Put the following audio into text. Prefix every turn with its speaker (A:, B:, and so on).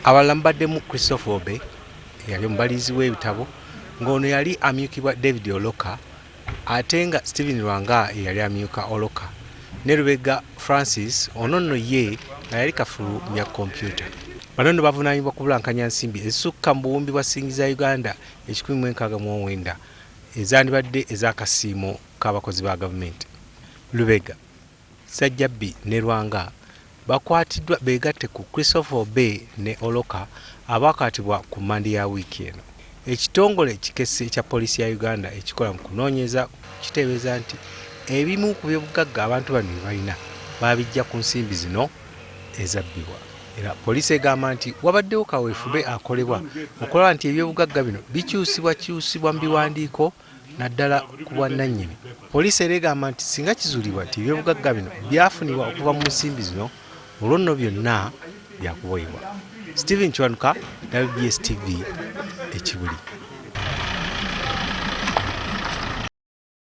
A: Abalala baddemu Christopher Obe yali omubalizi w'ebitabo ng'ono yali amyukibwa David Oloka ate nga Stephen Lwanga yali amyuka Oloka ne Lubega Francis ono nno ye nga yali kafulu bya kompyuta. Bano nno bavunaanyizibwa ku bulankanya nsimbi ezisukka mu buwumbi bwa singi za Uganda 169 ezandibadde eza kasiimo k'abakozi ba gavumenti. Lubega, Sajjabbi ne Lwanga bakwatiddwa beegatte ku Christopher Obe ne Oloka abakwatibwa ku Mandi ya wiiki eno. Ekitongole ekikessi ekya Poliisi ya Uganda ekikola mu kunoonyeza kiteebereza nti ebimu ku byobugagga abantu bano bye balina babijja ku nsimbi zino ezabbibwa. Era poliisi egamba nti wabaddewo kaweefube akolebwa okulaba nti ebyobugagga bino bikyusibwa mu biwandiiko naddala ku bwannannyini. Poliisi era egamba nti singa kizuulibwa nti ebyobugagga bino byafunibwa okuva mu nsimbi zino olwo nno byonna byakuboyebwa. Stephen Chwanuka, WBS TV, Ekibuli.